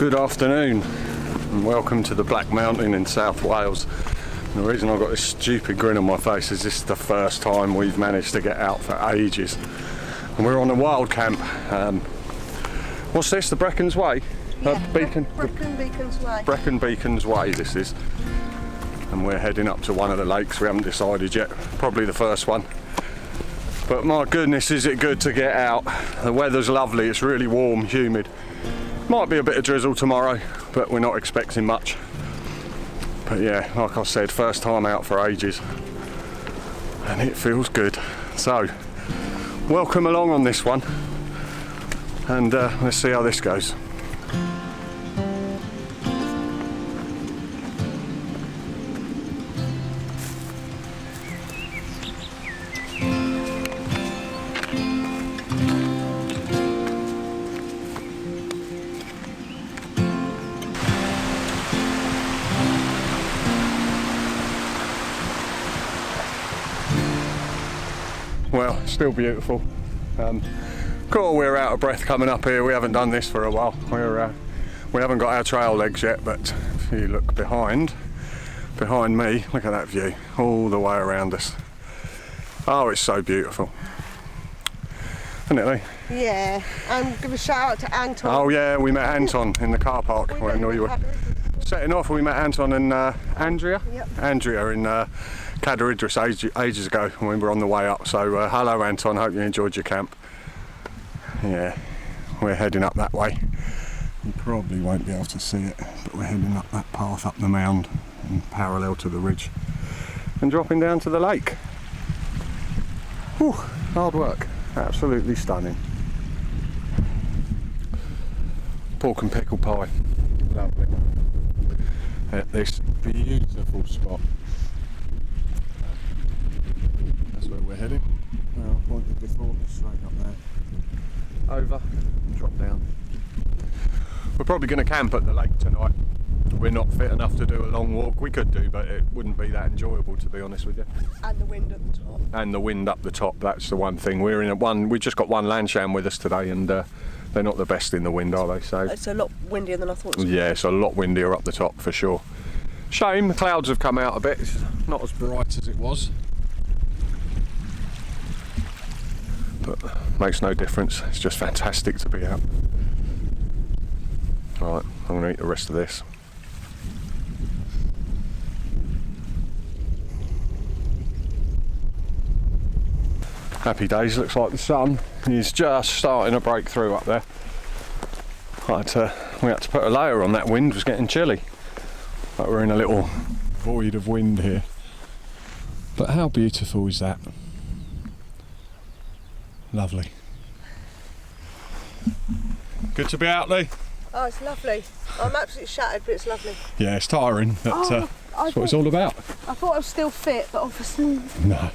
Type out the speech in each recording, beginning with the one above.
Good afternoon and welcome to the Black Mountain in South Wales. And the reason I've got this stupid grin on my face is this is the first time we've managed to get out for ages. And we're on a wild camp. What's this, the Breccon's Way? Yeah, Brecon Beacon's Way. Brecon Beacon's Way this is. And we're heading up to one of the lakes, we haven't decided yet, probably the first one. But my goodness, is it good to get out. The weather's lovely, it's really warm, humid. Might be a bit of drizzle tomorrow, but we're not expecting much. But yeah, like I said, first time out for ages. And it feels good. So, welcome along on this one. And let's see how this goes. Well, still beautiful. Cool, we're out of breath coming up here. We haven't done this for a while. We haven't got our trail legs yet, but if you look behind me, look at that view, all the way around us. Oh, it's so beautiful. Isn't it, Lee? Yeah, and give a shout out to Anton. Oh yeah, we met Anton in the car park when we were setting off. We met Anton and Andrea. Yep. Andrea in Cadair Idris ages ago when we were on the way up. So hello Anton, hope you enjoyed your camp. Yeah, we're heading up that way. You probably won't be able to see it, but we're heading up that path up the mound and parallel to the ridge and dropping down to the lake. Whew, hard work, absolutely stunning. Pork and pickle pie, lovely. At this beautiful spot. That's where we're heading. Well, I pointed before, straight up there. Over, drop down. We're probably going to camp at the lake tonight. We're not fit enough to do a long walk. We could do, but it wouldn't be that enjoyable, to be honest with you. And the wind at the top. And the wind up the top, that's the one thing. We've just got one Lanshan with us today, and they're not the best in the wind, are they? So it's a lot windier than I thought it was. Yeah, it's a lot windier up the top for sure. Shame, the clouds have come out a bit. It's not as bright as it was. But makes no difference. It's just fantastic to be out. Alright, I'm going to eat the rest of this. Happy days, looks like the sun is just starting to break through up there. We had to put a layer on, that wind was getting chilly. But we're in a little void of wind here. But how beautiful is that? Lovely. Good to be out, Lee. Oh, it's lovely. I'm absolutely shattered, but it's lovely. Yeah, it's tiring, but that's what it's all about. I thought I was still fit, but obviously... No.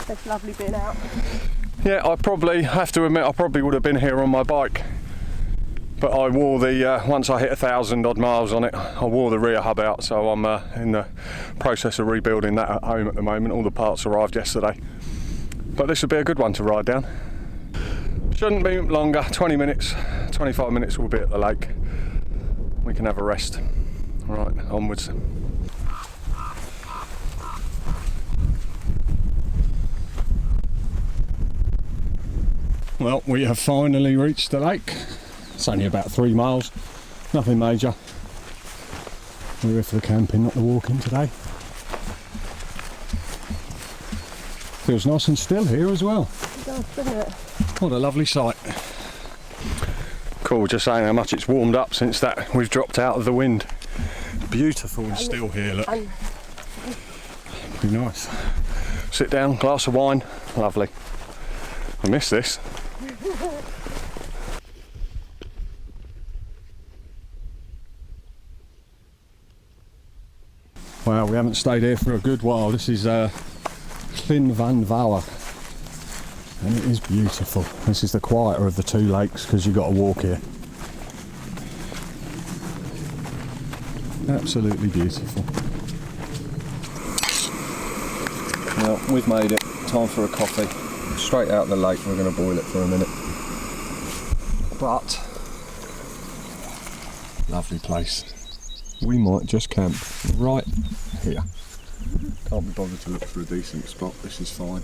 It's lovely being out. Yeah, I probably have to admit I probably would have been here on my bike, but I wore the once I hit 1,000 odd miles on it, I wore the rear hub out, so I'm in the process of rebuilding that at home at the moment. All the parts arrived yesterday, but this would be a good one to ride down. Shouldn't be longer, 20 minutes, 25 minutes we'll be at the lake. We can have a rest. Right, onwards. Well, we have finally reached the lake. It's only about 3 miles, nothing major. We're here for the camping, not the walking today. Feels nice and still here as well. It does, doesn't it? What a lovely sight. Cool, just saying how much it's warmed up since that we've dropped out of the wind. Beautiful and still here, look. Pretty nice. Sit down, glass of wine, lovely. I miss this. Wow, we haven't stayed here for a good while. This is llyn Fan Fawr, and it is beautiful. This is the quieter of the two lakes because you've got to walk here. Absolutely beautiful. Well, we've made it. Time for a coffee. Straight out the lake, we're going to boil it for a minute. but lovely place. We might just camp right here. Can't be bothered to look for a decent spot. This is fine.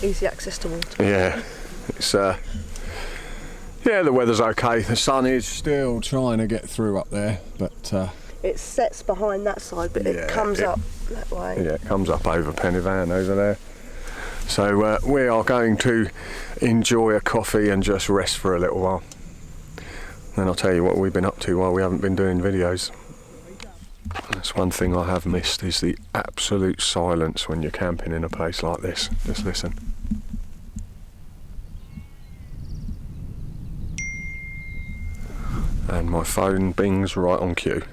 Easy access to water. Yeah, it's yeah, the weather's okay. The sun is still trying to get through up there, but it sets behind that side, but it comes up that way. Yeah, it comes up over Pennyvan over there. So we are going to enjoy a coffee and just rest for a little while. Then I'll tell you what we've been up to while we haven't been doing videos. That's one thing I have missed, is the absolute silence when you're camping in a place like this. Just listen. And my phone bings right on cue.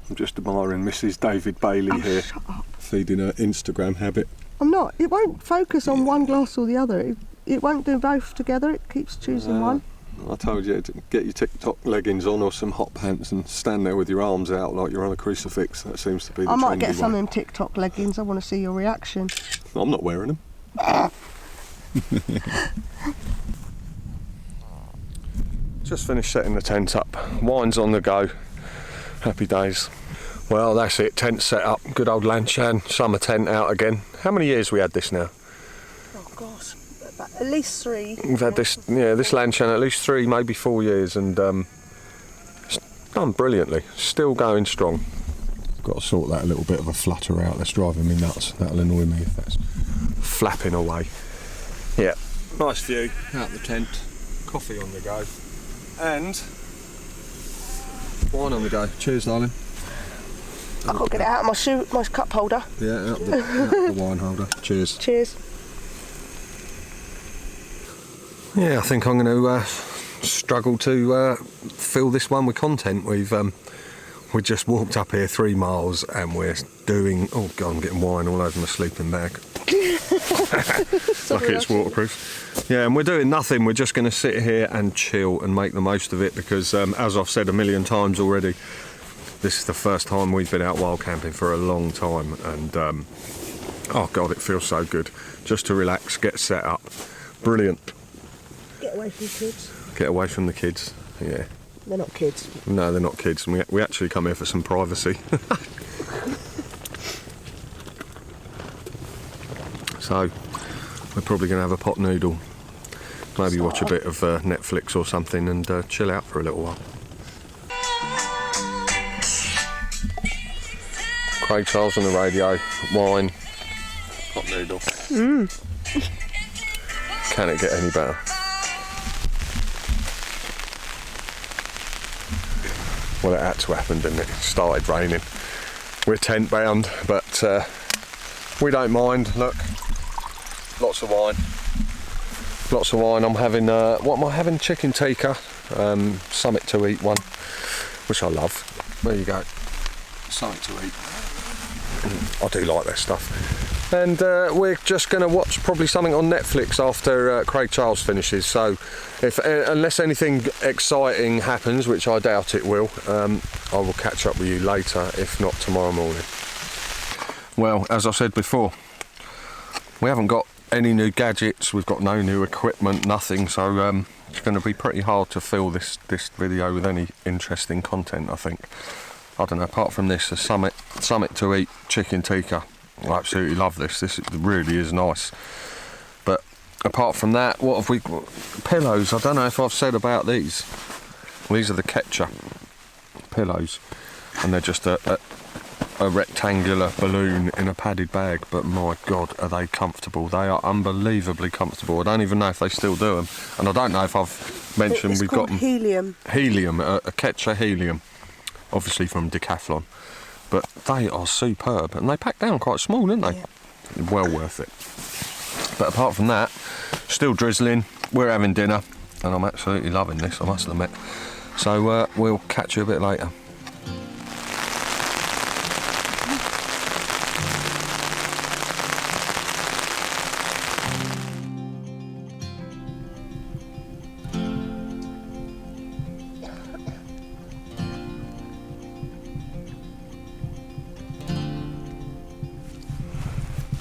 I'm just admiring Mrs. David Bailey here, shut up. feeding her Instagram habit. I'm not. It won't focus on one glass or the other. It won't do both together. It keeps choosing one. I told you to get your TikTok leggings on or some hot pants and stand there with your arms out like you're on a crucifix. That seems to be the trendy I might get way. some of them TikTok leggings. I want to see your reaction. I'm not wearing them. Just finished setting the tent up. Wine's on the go. Happy days. Well, that's it. Tent set up. Good old Lanchan summer tent out again. How many years we had this now? Oh gosh, at least 3. We've had this Lanchan at least 3, maybe 4 years, and it's done brilliantly. Still going strong. Got to sort that little bit of a flutter out. That's driving me nuts. That'll annoy me if that's flapping away. Yeah, nice view out the tent. Coffee on the go, and wine on the go. Cheers, darling. I've got to get it out of my cup holder. Yeah, out the wine holder. Cheers. Cheers. Yeah, I think I'm going to struggle to fill this one with content. We just walked up here 3 miles and we're doing... Oh God, I'm getting wine all over my sleeping bag. Lucky it's waterproof. Yeah, and we're doing nothing. We're just going to sit here and chill and make the most of it because, as I've said a million times already, this is the first time we've been out wild camping for a long time, and oh God, it feels so good just to relax, get set up. Brilliant. Get away from the kids. Get away from the kids, yeah. They're not kids. No, they're not kids. We actually come here for some privacy. So, we're probably going to have a pot noodle. Maybe watch a bit of Netflix or something and chill out for a little while. Craig Charles on the radio, wine, pot noodle. Can it get any better? Well, it had to happen, didn't it? It started raining. We're tent bound, but we don't mind. Look, lots of wine. Lots of wine. I'm having, what am I having? Chicken tikka, something to eat one, which I love. There you go. Something to eat. I do like this stuff. And we're just going to watch probably something on Netflix after Craig Charles finishes. So, if unless anything exciting happens, which I doubt it will, I will catch up with you later, if not tomorrow morning. Well, as I said before, we haven't got any new gadgets, we've got no new equipment, nothing, so it's going to be pretty hard to fill this video with any interesting content, I think. I don't know, apart from this, a something to eat, chicken tikka. I absolutely love this. This really is nice. But apart from that, what have we got? Pillows. I don't know if I've said about these. These are the Ketcher pillows, and they're just a rectangular balloon in a padded bag, but my God, are they comfortable. They are unbelievably comfortable. I don't even know if they still do them, and I don't know if I've mentioned we've got them. Helium. Helium, a Ketcher Helium, obviously from Decathlon, but they are superb, and they pack down quite small, don't they? Yeah. Well worth it. But apart from that, still drizzling, we're having dinner, and I'm absolutely loving this, I must admit. So we'll catch you a bit later.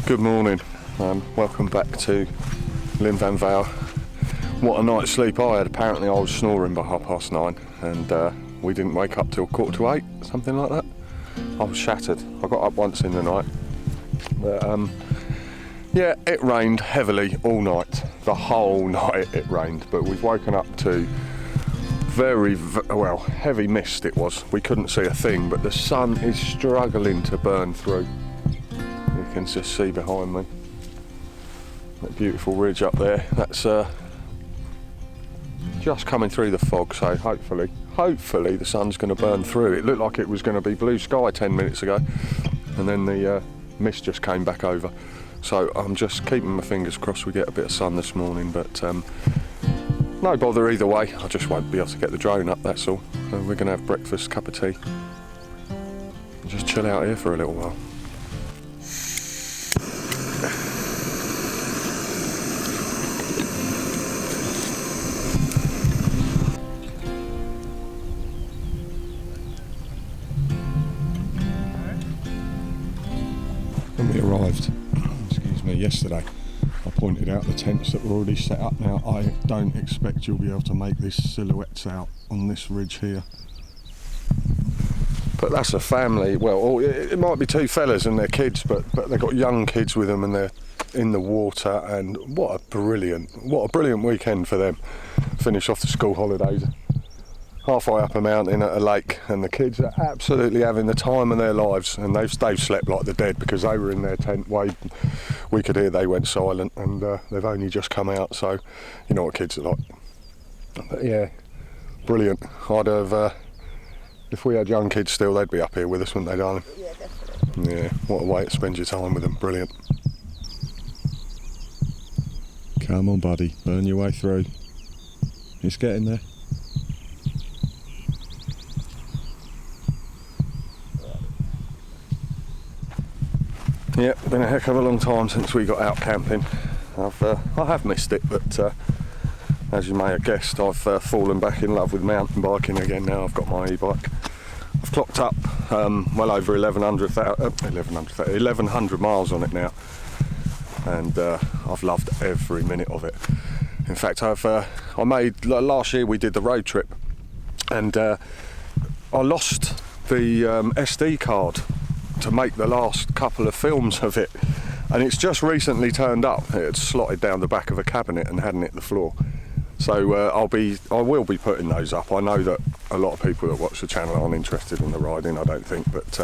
Good morning, welcome back to Llyn Fan Fawr. What a night's sleep I had. Apparently I was snoring by 9:30 and we didn't wake up till 7:45, something like that. I was shattered. I got up once in the night. But yeah, it rained heavily all night. The whole night it rained, but we've woken up to very, well, heavy mist it was. We couldn't see a thing, but the sun is struggling to burn through. You can just see behind me. That beautiful ridge up there. That's just coming through the fog, so hopefully the sun's going to burn through. It looked like it was going to be blue sky 10 minutes ago, and then the mist just came back over. So I'm just keeping my fingers crossed we get a bit of sun this morning, but no bother either way. I just won't be able to get the drone up, that's all. So we're going to have breakfast, cup of tea, and just chill out here for a little while. When we arrived, yesterday, I pointed out the tents that were already set up. Now I don't expect you'll be able to make these silhouettes out on this ridge here, but that's a family. Well, it might be two fellas and their kids, but they've got young kids with them and they're in the water, and what a brilliant weekend for them. Finish off the school holidays halfway up a mountain at a lake, and the kids are absolutely having the time of their lives, and they've slept like the dead because they were in their tent. We could hear they went silent, and they've only just come out, so you know what kids are like. But yeah, brilliant. I'd have, if we had young kids still, they'd be up here with us, wouldn't they, darling? Yeah, definitely. Yeah, what a way to spend your time with them. Brilliant. Come on, buddy, burn your way through. It's getting there. Yeah, been a heck of a long time since we got out camping. I have missed it, but as you may have guessed, I've fallen back in love with mountain biking again now. I've got my e-bike. I've clocked up well over 1,100 miles on it now, and I've loved every minute of it. In fact, I made last year we did the road trip, and I lost the SD card to make the last couple of films of it, and it's just recently turned up. It had slotted down the back of a cabinet and hadn't hit the floor. So I will be putting those up. I know that a lot of people that watch the channel aren't interested in the riding, I don't think, but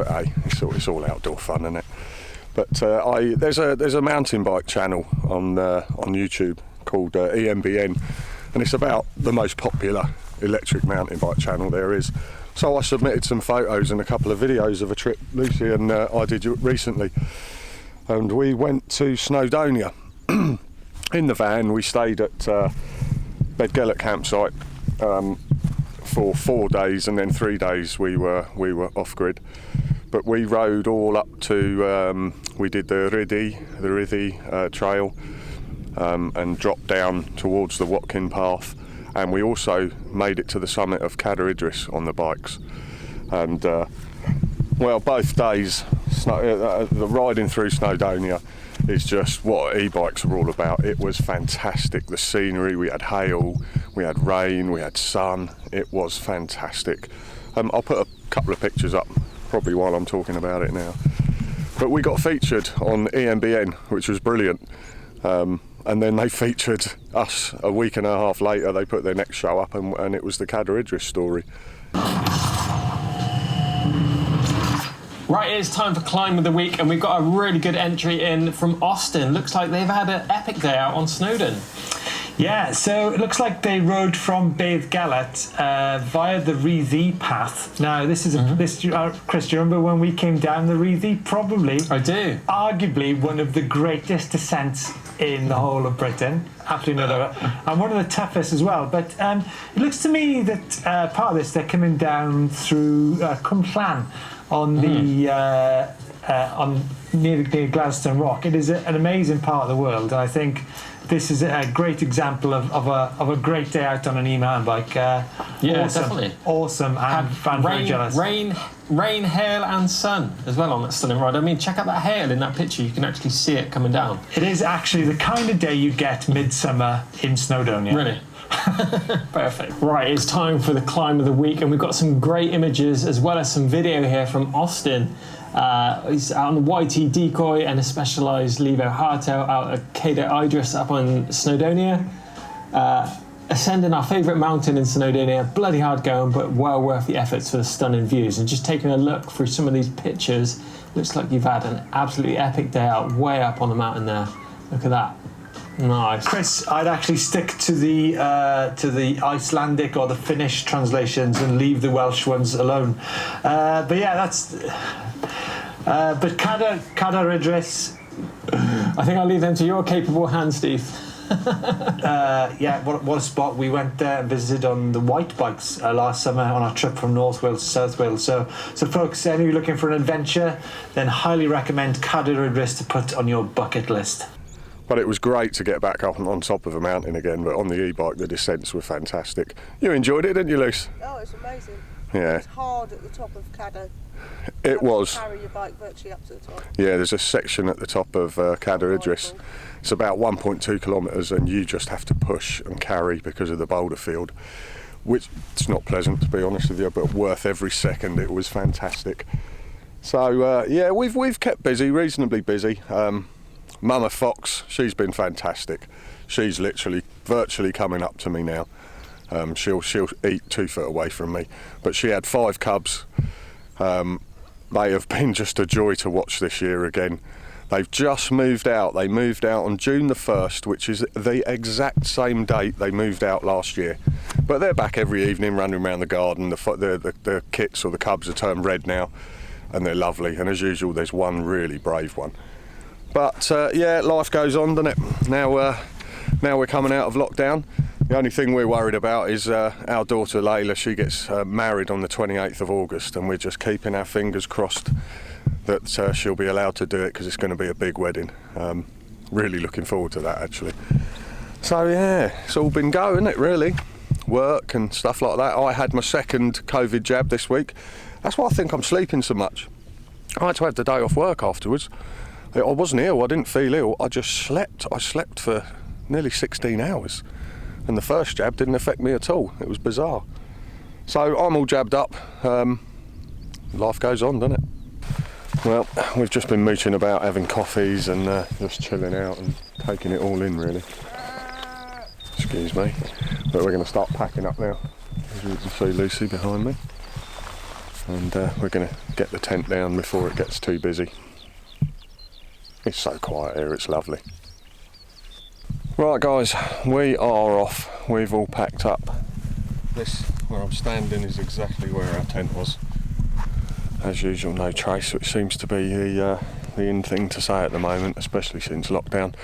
hey, it's all outdoor fun, isn't it? But there's a mountain bike channel on YouTube called EMBN, and it's about the most popular electric mountain bike channel there is. So I submitted some photos and a couple of videos of a trip Lucy and I did recently, and we went to Snowdonia. In the van we stayed at Bedgellet campsite for 4 days, and then 3 days we were off grid. But we rode all up to we did the Riddy trail and dropped down towards the Watkin Path. And we also made it to the summit of Cadair Idris on the bikes. And well, both days, the riding through Snowdonia is just what e-bikes are all about. It was fantastic. The scenery, we had hail, we had rain, we had sun. It was fantastic. I'll put a couple of pictures up probably while I'm talking about it now. But we got featured on EMBN, which was brilliant. And then they featured us a week and a half later. They put their next show up, and it was the Cadair Idris story. Right, it's time for Climb of the Week, and we've got a really good entry in from Austin. Looks like they've had an epic day out on Snowdon. Yeah, so it looks like they rode from Bedgellet via the Rhythy path. Now, this is Chris, do you remember when we came down the Rhythy? Probably. I do. Arguably one of the greatest descents in the whole of Britain. Absolutely no doubt. And one of the toughest as well. But it looks to me that part of this, they're coming down through Cwmllan on the near Gladstone Rock. It is an amazing part of the world, and I think this is a great example of a great day out on an e-mountain bike. Yeah, awesome, definitely. Awesome, and very jealous. Rain, hail, and sun as well on that stunning ride. I mean, check out that hail in that picture. You can actually see it coming down. It is actually the kind of day you get midsummer in Snowdonia. Really? Perfect. Right, it's time for the climb of the week, and we've got some great images as well as some video here from Austin. He's out on the YT Decoy and a specialised Levo hardtail out at Cader Idris up on Snowdonia. Ascending our favourite mountain in Snowdonia, bloody hard going, but well worth the efforts for the stunning views. And just taking a look through some of these pictures, looks like you've had an absolutely epic day out way up on the mountain there. Look at that. Nice. Chris, I'd actually stick to the Icelandic or the Finnish translations and leave the Welsh ones alone. But yeah, that's. But Cader Idris. I think I'll leave them to your capable hands, Steve. Yeah, what a spot. We went there and visited on the white bikes last summer on our trip from North Wales to South Wales. So folks, any of you looking for an adventure, then highly recommend Cader Idris to put on your bucket list. But it was great to get back up on top of a mountain again, but on the e-bike the descents were fantastic. You enjoyed it, didn't you, Luce? Oh, it's amazing. Yeah. It's hard at the top of Cader. It was. Carry your bike virtually up to the top. Yeah, there's a section at the top of Cader Idris. It's about 1.2 kilometres and you just have to push and carry because of the boulder field, which it's not pleasant to be honest with you, but worth every second. It was fantastic. So yeah, we've kept busy, reasonably busy. Mama Fox, she's been fantastic. She's literally virtually coming up to me now. She'll eat 2 foot away from me, but she had 5 cubs. They have been just a joy to watch this year again. They've just moved out. They moved out on June the 1st, which is the exact same date they moved out last year. But they're back every evening running around the garden. The kits or the cubs are turned red now, and they're lovely. And as usual, there's one really brave one. But yeah, life goes on, doesn't it? Now we're coming out of lockdown. The only thing we're worried about is our daughter Layla. She gets married on the 28th of August, and we're just keeping our fingers crossed that she'll be allowed to do it, because it's going to be a big wedding. Really looking forward to that, actually. So yeah, it's all been go, isn't it, really? Work and stuff like that. I had my second COVID jab this week. That's why I think I'm sleeping so much. I had to have the day off work afterwards. I wasn't ill, I didn't feel ill, I just slept. I slept for nearly 16 hours. And the first jab didn't affect me at all. It was bizarre. So I'm all jabbed up. Life goes on, doesn't it? Well, we've just been mooching about, having coffees and just chilling out and taking it all in, really. Excuse me. But we're going to start packing up now. As you can see Lucy behind me. And we're going to get the tent down before it gets too busy. It's so quiet here, it's lovely. Right guys, we are off. We've all packed up. This, where I'm standing, is exactly where our tent was. As usual, no trace, which seems to be the in thing to say at the moment, especially since lockdown.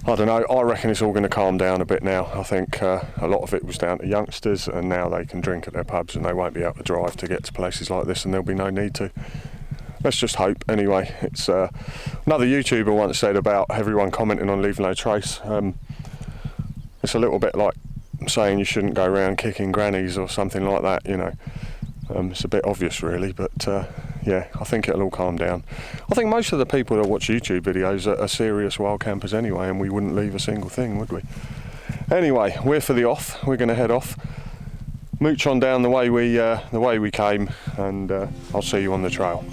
I don't know, I reckon it's all going to calm down a bit now. I think a lot of it was down to youngsters, and now they can drink at their pubs and they won't be able to drive to get to places like this, and there'll be no need to. Let's just hope. Anyway, it's another YouTuber once said about everyone commenting on Leave No Trace. It's a little bit like saying you shouldn't go around kicking grannies or something like that, you know. It's a bit obvious really, but yeah, I think it'll all calm down. I think most of the people that watch YouTube videos are serious wild campers anyway, and we wouldn't leave a single thing, would we? Anyway, we're for the off. We're going to head off, mooch on down the way we came, and I'll see you on the trail.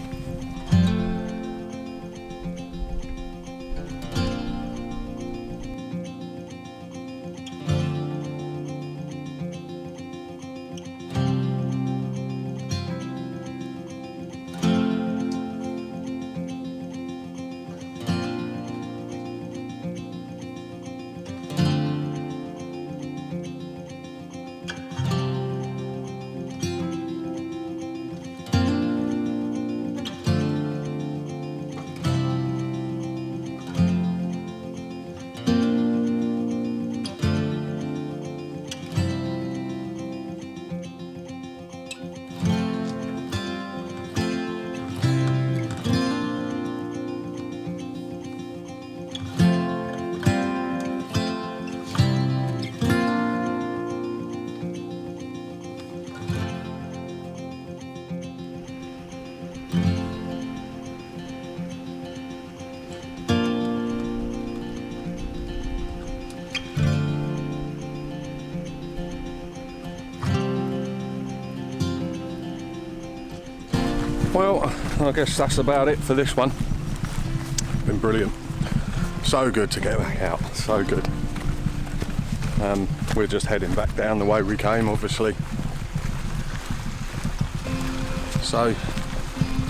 I guess that's about it for this one. Been brilliant. So good to get back out, so good. We're just heading back down the way we came, obviously. So,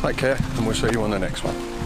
take care, and we'll see you on the next one.